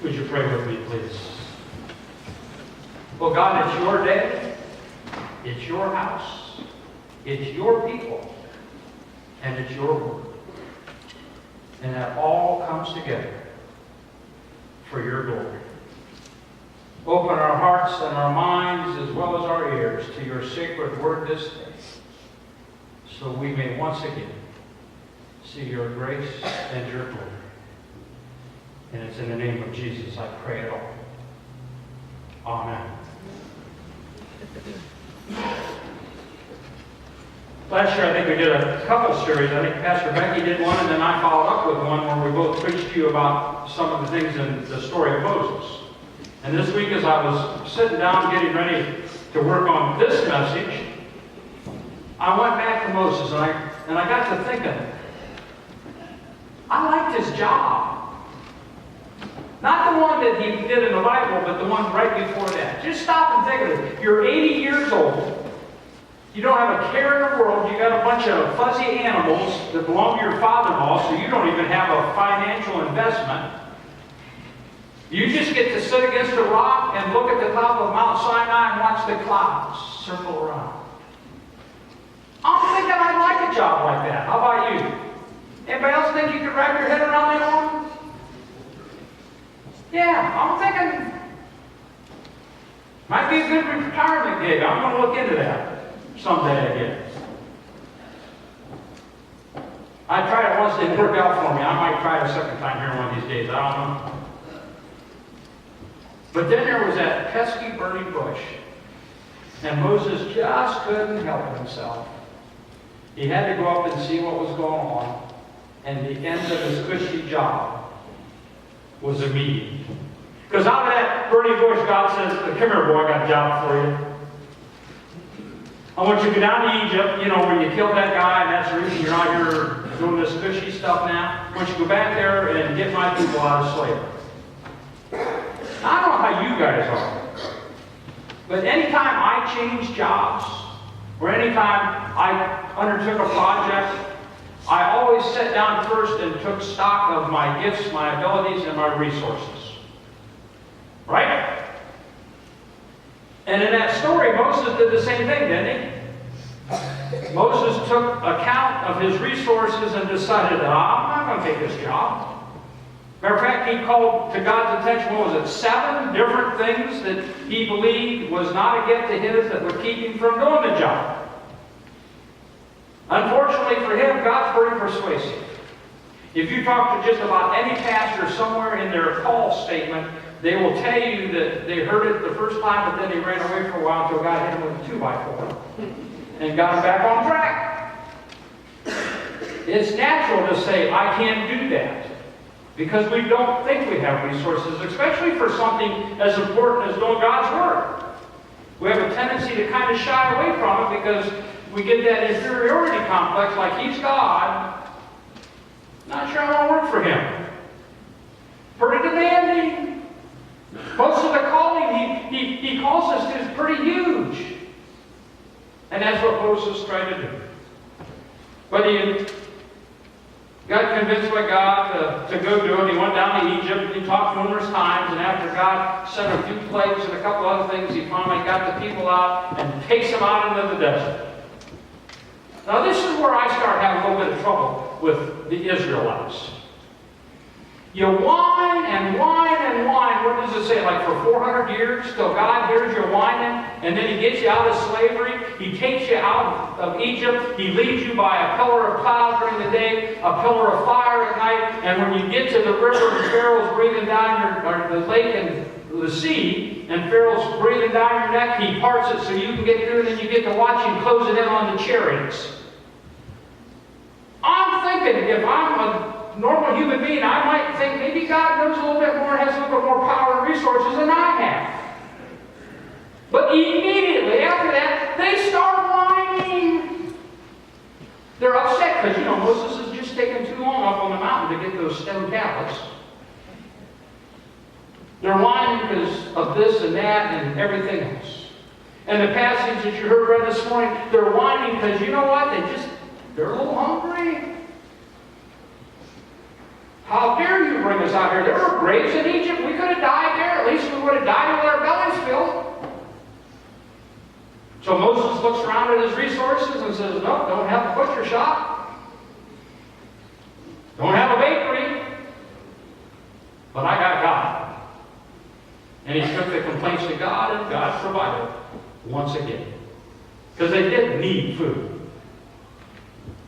Would you pray with me, please? Well, God, it's your day. It's your house. It's your people. And it's your word. And that all comes together for your glory. Open our hearts and our minds as well as our ears to your sacred word this day, so we may once again see your grace and your glory. And it's in the name of Jesus I pray it all. Amen. Last year I think we did a couple series. I think Pastor Becky did one, and then I followed up with one where we both preached to you about some of the things in the story of Moses. And this week, as I was sitting down getting ready to work on this message, I went back to Moses, and I got to thinking, I liked his job. Not the one that he did in the Bible, but the one right before that. Just stop and think of it. You're 80 years old. You don't have a care in the world. You got a bunch of fuzzy animals that belong to your father-in-law, so you don't even have a financial investment. You just get to sit against a rock and look at the top of Mount Sinai and watch the clouds circle around. I'm thinking I'd like a job like that. How about you? Anybody else think you could wrap your head around that one? Yeah, I'm thinking might be a good retirement gig. I'm going to look into that someday again. I tried it once, it didn't work out for me. I might try it a second time here one of these days. I don't know. But then there was that pesky burning bush. And Moses just couldn't help himself. He had to go up and see what was going on. And the end of his cushy job was immediate. Because out of that burning bush, God says, come here, boy, I got a job for you. I want you to go down to Egypt, where you killed that guy, and that's the reason you're out here doing this cushy stuff now. I want you to go back there and get my people out of slavery. I don't know how you guys are, but anytime I change jobs, or anytime I undertook a project, I always sat down first and took stock of my gifts, my abilities, and my resources. Right? And in that story, Moses did the same thing, didn't he? Moses took account of his resources and decided, I'm not going to take this job. Matter of fact, he called to God's attention, 7 different things that he believed was not a gift of his that would keep him from doing the job. Unfortunately for him, God's very persuasive. If you talk to just about any pastor somewhere in their call statement, they will tell you that they heard it the first time, but then they ran away for a while until God hit them with a 2x4 and got them back on track. It's natural to say, I can't do that. Because we don't think we have resources, especially for something as important as doing God's Word. We have a tendency to kind of shy away from it because we get that inferiority complex, like he's God. Not sure I want to work for him. Pretty demanding. Most of the calling he calls us to is pretty huge. And that's what Moses tried to do. But he got convinced by God to go do it. He went down to Egypt. He talked numerous times. And after God sent a few plagues and a couple other things, he finally got the people out and takes them out into the desert. Now this is where I start having a little bit of trouble with the Israelites. You whine and whine and whine. What does it say? Like for 400 years till God hears you whining, and then he gets you out of slavery. He takes you out of Egypt. He leads you by a pillar of cloud during the day, a pillar of fire at night. And when you get to the river and Pharaoh's breathing down or the lake and the sea, and Pharaoh's breathing down your neck, he parts it so you can get through, and then you get to watch him close it in on the chariots. I'm thinking, if I'm a normal human being, I might think maybe God knows a little bit more, has a little bit more power and resources than I have. But immediately after that, they start whining. They're upset because, Moses is just taking too long up on the mountain to get those stone tablets. They're whining because of this and that and everything else. And the passage that you heard read this morning, they're whining because, you know what? They're a little hungry. How dare you bring us us out here. There were graves in Egypt. We could have died there. At least we would have died with our bellies filled. So Moses looks around at his resources and says, no, don't have a butcher shop. Don't have a bakery. But I got God. And he took the complaints to God, and God provided once again. Because they did need food.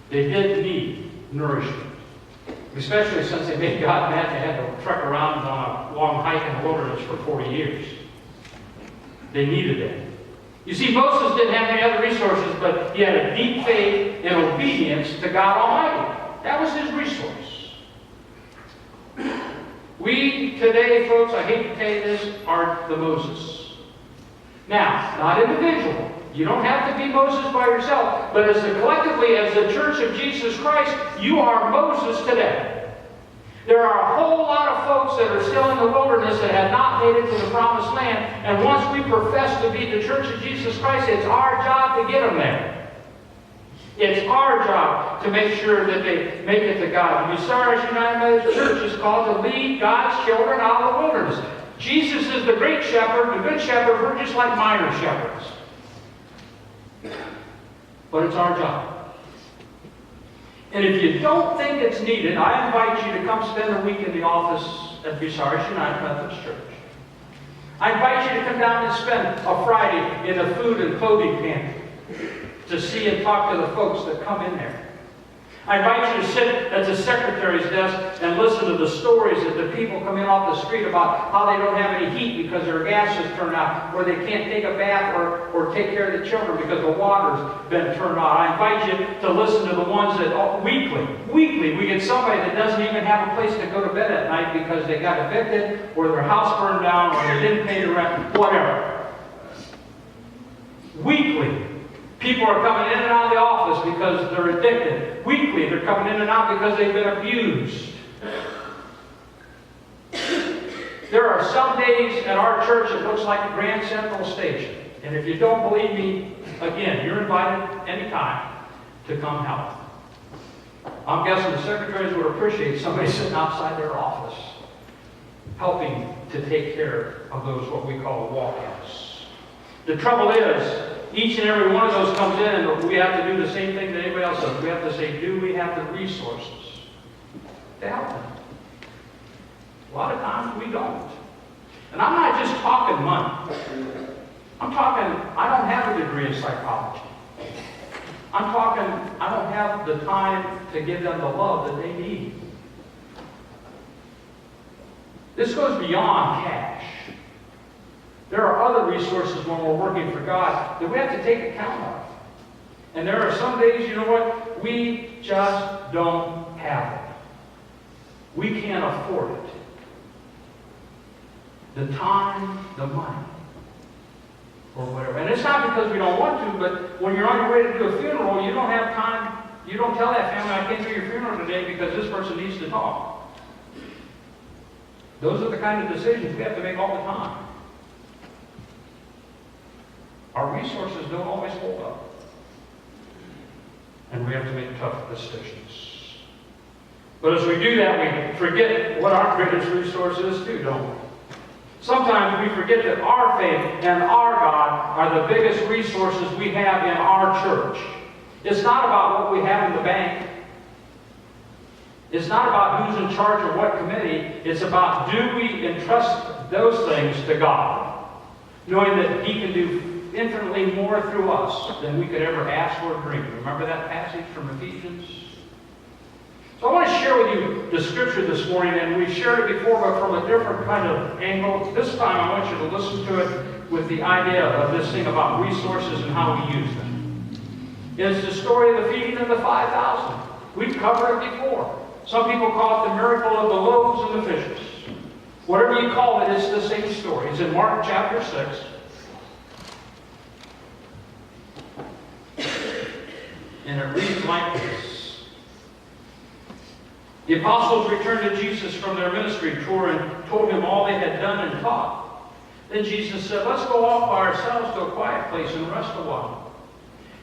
They did need nourishment. Especially since they made God mad, they had to trek around on a long hike in the wilderness for 40 years. They needed it. You see, Moses didn't have any other resources, but he had a deep faith and obedience to God Almighty. That was his resource. We today, folks, I hate to tell you this, are the Moses. Now, not individual. You don't have to be Moses by yourself, but collectively, as the Church of Jesus Christ, you are Moses today. There are a whole lot of folks that are still in the wilderness that have not made it to the promised land, and once we profess to be the Church of Jesus Christ, it's our job to get them there. It's our job to make sure that they make it to God. The Bucyrus United Methodist Church is called to lead God's children out of the wilderness. Jesus is the great shepherd, the good shepherd. We're just like minor shepherds. But it's our job. And if you don't think it's needed, I invite you to come spend a week in the office at Bucyrus United Methodist Church. I invite you to come down and spend a Friday in the food and clothing pantry to see and talk to the folks that come in there. I invite you to sit at the secretary's desk and listen to the stories that the people come in off the street about how they don't have any heat because their gas is turned out, or they can't take a bath or take care of the children because the water's been turned on. I invite you to listen to the ones that weekly we get somebody that doesn't even have a place to go to bed at night because they got evicted, or their house burned down, or they didn't pay the rent, whatever. Weekly. People are coming in and out of the office because they're addicted. Weekly, they're coming in and out because they've been abused. There are some days at our church it looks like Grand Central Station. And if you don't believe me, again, you're invited anytime to come help. I'm guessing the secretaries would appreciate somebody sitting outside their office helping to take care of those what we call walk-ins. The trouble is, each and every one of those comes in, and we have to do the same thing that anybody else does. We have to say, do we have the resources to help them? A lot of times we don't. And I'm not just talking money. I'm talking, I don't have a degree in psychology. I'm talking, I don't have the time to give them the love that they need. This goes beyond cash. There are other resources when we're working for God that we have to take account of. And there are some days, you know what? We just don't have it. We can't afford it. The time, the money, or whatever. And it's not because we don't want to, but when you're on your way to do a funeral, you don't have time. You don't tell that family, I can't do your funeral today because this person needs to talk. Those are the kind of decisions we have to make all the time. Our resources don't always hold up. And we have to make tough decisions. But as we do that, we forget what our greatest resource is too, don't we? Sometimes we forget that our faith and our God are the biggest resources we have in our church. It's not about what we have in the bank. It's not about who's in charge of what committee. It's about, do we entrust those things to God, knowing that He can do infinitely more through us than we could ever ask or dream. Remember that passage from Ephesians? So I want to share with you the scripture this morning, and we've shared it before, but from a different kind of angle. This time I want you to listen to it with the idea of this thing about resources and how we use them. It's the story of the feeding of the 5,000. We've covered it before. Some people call it the miracle of the loaves and the fishes. Whatever you call it, it's the same story. It's in Mark chapter 6. And it reads like this. The apostles returned to Jesus from their ministry tour and told him all they had done and taught. Then Jesus said, let's go off by ourselves to a quiet place and rest a while.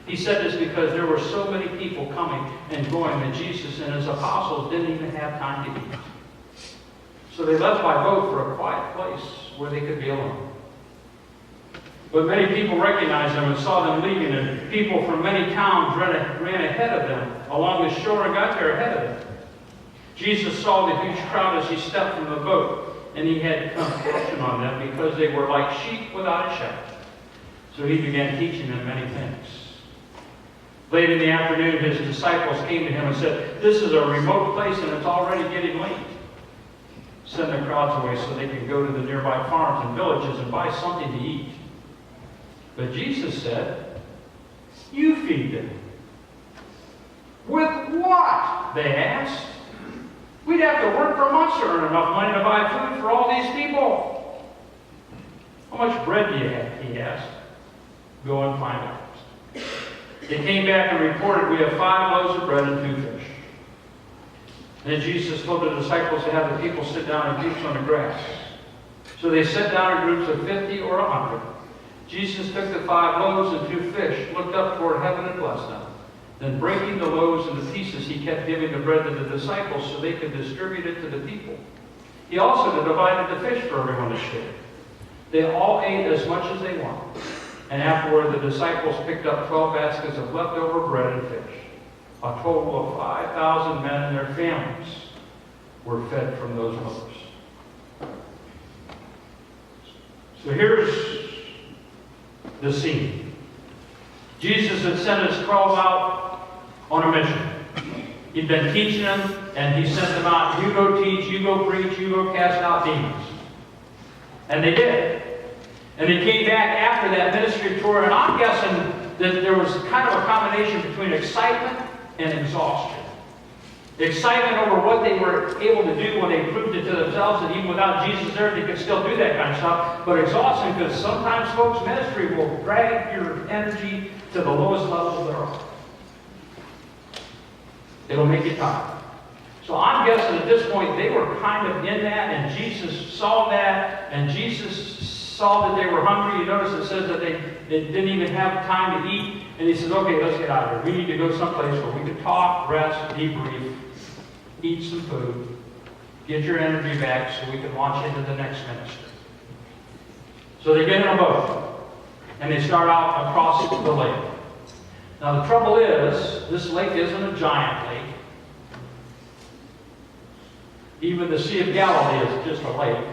He said this because there were so many people coming and going that Jesus and his apostles didn't even have time to eat. So they left by boat for a quiet place where they could be alone. But many people recognized them and saw them leaving, and people from many towns ran ahead of them along the shore and got there ahead of them. Jesus saw the huge crowd as he stepped from the boat, and he had compassion on them because they were like sheep without a shepherd. So he began teaching them many things. Late in the afternoon, his disciples came to him and said, "This is a remote place and it's already getting late. Send the crowds away so they can go to the nearby farms and villages and buy something to eat." But Jesus said, "You feed them." "With what?" they asked. "We'd have to work for months to earn enough money to buy food for all these people." "How much bread do you have?" he asked. "Go and find out." They came back and reported, "We have 5 loaves of bread and 2 fish." Then Jesus told the disciples to have the people sit down in groups on the grass. So they sat down in groups of 50 or 100. Jesus took the 5 loaves and 2 fish, looked up toward heaven and blessed them. Then breaking the loaves into pieces, he kept giving the bread to the disciples so they could distribute it to the people. He also divided the fish for everyone to share. They all ate as much as they wanted. And afterward, the disciples picked up 12 baskets of leftover bread and fish. A total of 5,000 men and their families were fed from those loaves. So here's the scene. Jesus had sent his 12 out on a mission. He'd been teaching them, and he sent them out. You go teach, you go preach, you go cast out demons. And they did. And they came back after that ministry tour, and I'm guessing that there was kind of a combination between excitement and exhaustion. Excitement over what they were able to do when they proved it to themselves, that even without Jesus there, they could still do that kind of stuff. But exhaustion, because sometimes, folks, ministry will drag your energy to the lowest level there are. It'll make you tired. So I'm guessing at this point they were kind of in that, and Jesus saw that, and Jesus saw that they were hungry. You notice it says that they didn't even have time to eat. And he says, "Okay, let's get out of here. We need to go someplace where we can talk, rest, debrief, eat some food, get your energy back so we can launch into the next ministry." So they get in a boat, and they start out across the lake. Now the trouble is, this lake isn't a giant lake. Even the Sea of Galilee is just a lake.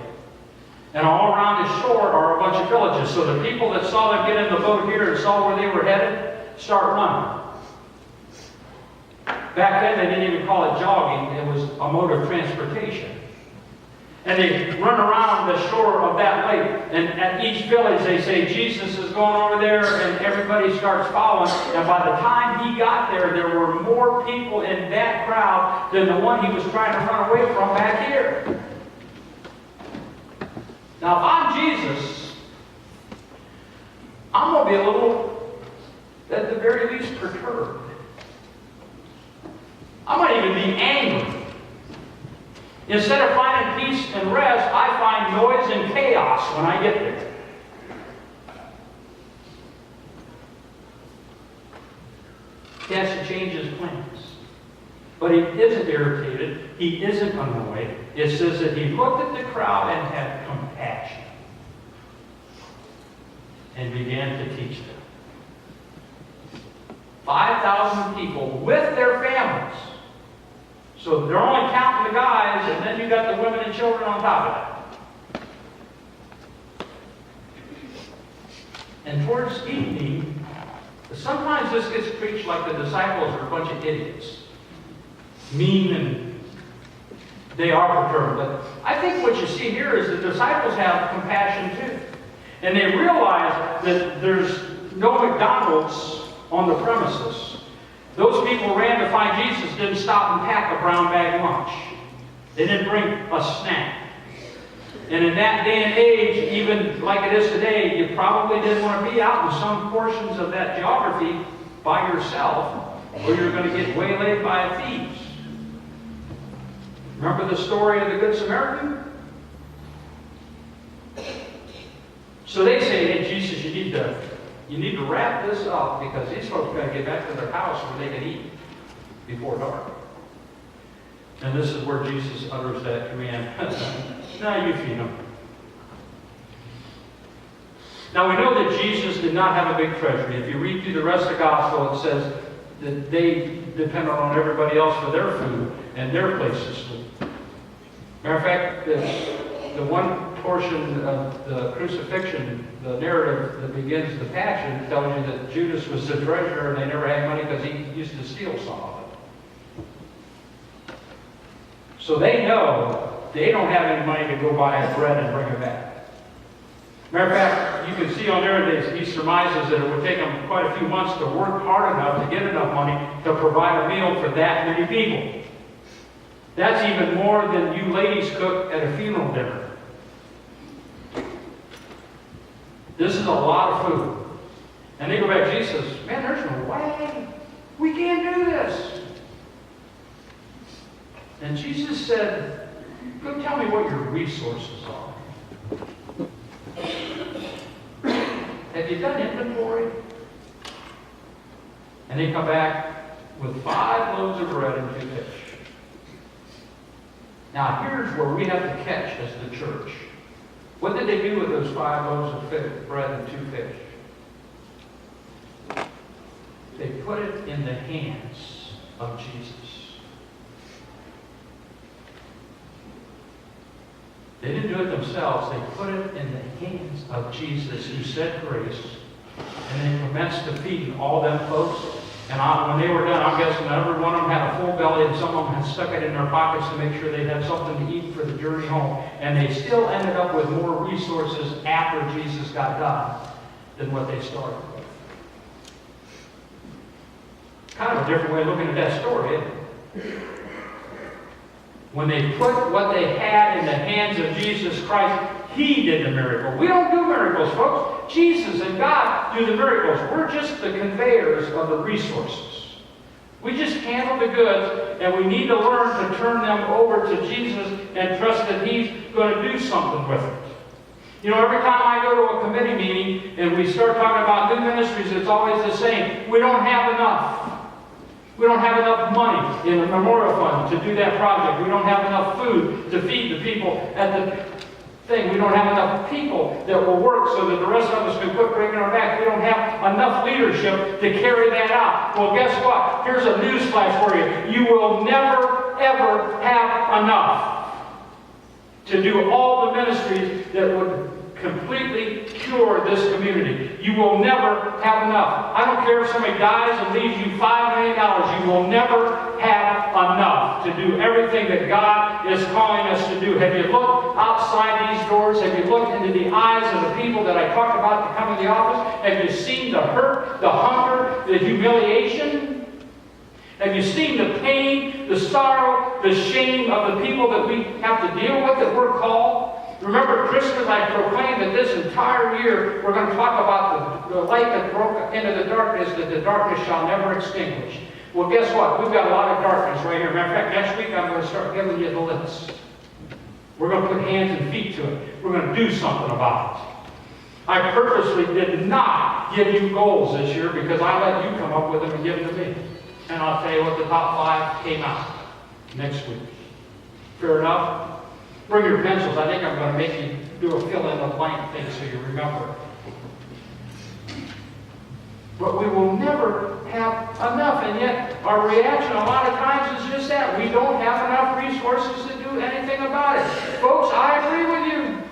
And all around the shore are a bunch of villages. So the people that saw them get in the boat here and saw where they were headed, start running. Back then, they didn't even call it jogging. It was a mode of transportation. And they run around the shore of that lake. And at each village, they say, "Jesus is going over there," and everybody starts following. And by the time he got there, there were more people in that crowd than the one he was trying to run away from back here. Now, if I'm Jesus, I'm going to be a little, at the very least, perturbed. I might even be angry. Instead of finding peace and rest, I find noise and chaos when I get there. He has to change his plans. But he isn't irritated. He isn't annoyed. It says that he looked at the crowd and had compassion and began to teach them. 5,000 people with their families. So they're only counting the guys, and then you got the women and children on top of that. And towards evening, sometimes this gets preached like the disciples are a bunch of idiots. Mean, and they are perturbed. But I think what you see here is the disciples have compassion too. And they realize that there's no McDonald's on the premises. Those people ran to find Jesus, didn't stop and pack a brown bag lunch. They didn't bring a snack. And in that day and age, even like it is today, you probably didn't want to be out in some portions of that geography by yourself, or you're going to get waylaid by thieves. Remember the story of the Good Samaritan? So they say, "Hey, Jesus, you need to wrap this up because these folks got to get back to their house where they can eat before dark." And this is where Jesus utters that command. Now you feed them. Now we know that Jesus did not have a big treasury. If you read through the rest of the gospel, it says that they depended on everybody else for their food and their place to sleep. Matter of fact, the one portion of the crucifixion, the narrative that begins the Passion, tells you that Judas was the treasurer and they never had money because he used to steal some of it. So they know they don't have any money to go buy bread and bring it back. Matter of fact, you can see on there that he surmises that it would take them quite a few months to work hard enough to get enough money to provide a meal for that many people. That's even more than you ladies cook at a funeral dinner. This is a lot of food. And they go back, Jesus, man, there's no way. We can't do this. And Jesus said, go tell me what your resources are. Have you done inventory? And they come back with 5 loaves of bread and 2 fish. Now here's where we have to catch as the church. What did they do with those 5 loaves of bread and 2 fish? They put it in the hands of Jesus. They didn't do it themselves. They put it in the hands of Jesus, who said grace, and they commenced to feed all them folks. And when they were done, I'm guessing every one of them had a full belly, and some of them had stuck it in their pockets to make sure they had something to eat for the journey home. And they still ended up with more resources after Jesus got done than what they started with. Kind of a different way of looking at that story, isn't it? When they put what they had in the hands of Jesus Christ, He did the miracle. We don't do miracles, folks. Jesus and God do the miracles. We're just the conveyors of the resources. We just handle the goods, and we need to learn to turn them over to Jesus and trust that He's going to do something with it. You know, every time I go to a committee meeting and we start talking about new ministries, it's always the same. We don't have enough. We don't have enough money in the memorial fund to do that project. We don't have enough food to feed the people at the thing. We don't have enough people that will work so that the rest of us can quit breaking our back. We don't have enough leadership to carry that out. Well, guess what? Here's a news flash for you. You will never, ever have enough to do all the ministries that would completely cure this community. You will never have enough. I don't care if somebody dies and leaves you $5 million. You will never have enough to do everything that God is calling us to do. Have you looked outside these doors? Have you looked into the eyes of the people that I talked about to come to the office? Have you seen the hurt, the hunger, the humiliation? Have you seen the pain, the sorrow, the shame of the people that we have to deal with, that we're called? Remember, Christmas, I proclaimed that this entire year we're going to talk about the light that broke into the darkness, that the darkness shall never extinguish. Well, guess what? We've got a lot of darkness right here. Matter of fact, next week I'm going to start giving you the list. We're going to put hands and feet to it. We're going to do something about it. I purposely did not give you goals this year because I let you come up with them and give them to me. And I'll tell you what the top 5 came out next week. Fair enough? Bring your pencils. I think I'm going to make you do a fill-in-the-blank thing so you remember. But we will never have enough. And yet, our reaction a lot of times is just that. We don't have enough resources to do anything about it. Folks, I agree with you.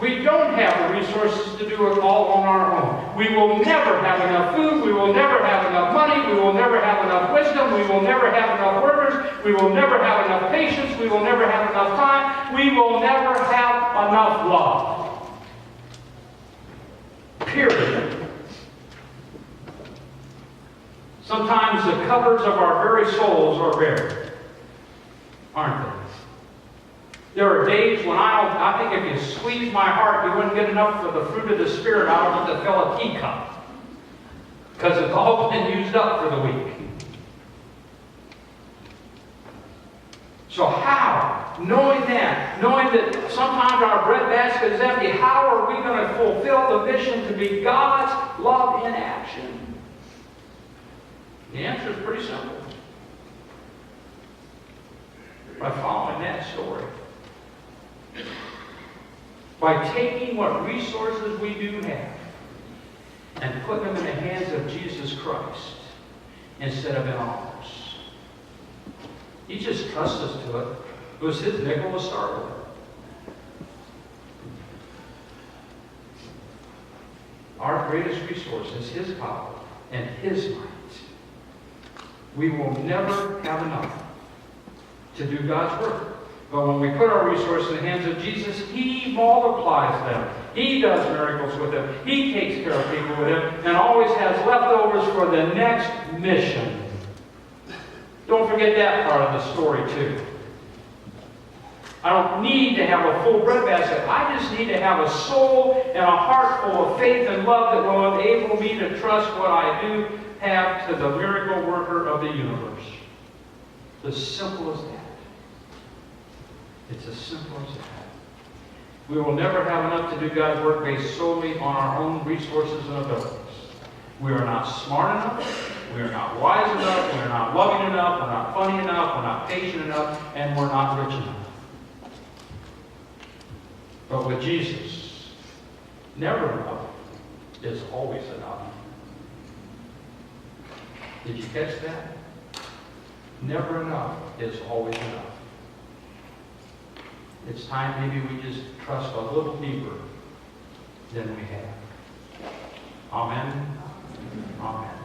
We don't have the resources to do it all on our own. We will never have enough food. We will never have enough money. We will never have enough wisdom. We will never have enough workers. We will never have enough patience. We will never have enough time. We will never have enough love. Period. Sometimes the cupboards of our very souls are bare, aren't they? There are days when I think if you squeeze my heart, you wouldn't get enough of the fruit of the Spirit out of it to fill a teacup. Because it's all been used up for the week. So how, knowing that sometimes our bread basket is empty, how are we going to fulfill the mission to be God's love in action? The answer is pretty simple. by following that story. By taking what resources we do have and putting them in the hands of Jesus Christ instead of in ours. He just trusts us to it. It was his nickel to start with. Our greatest resource is his power and his might. We will never have enough to do God's work. But when we put our resources in the hands of Jesus, he multiplies them. He does miracles with them. He takes care of people with them and always has leftovers for the next mission. Don't forget that part of the story, too. I don't need to have a full breadbasket. I just need to have a soul and a heart full of faith and love that will enable me to trust what I do have to the miracle worker of the universe. It's as simple as that. It's as simple as that. We will never have enough to do God's work based solely on our own resources and abilities. We are not smart enough. We are not wise enough. We are not loving enough. We're not funny enough. We're not patient enough. And we're not rich enough. But with Jesus, never enough is always enough. Did you catch that? Never enough is always enough. It's time maybe we just trust a little deeper than we have. Amen. Amen.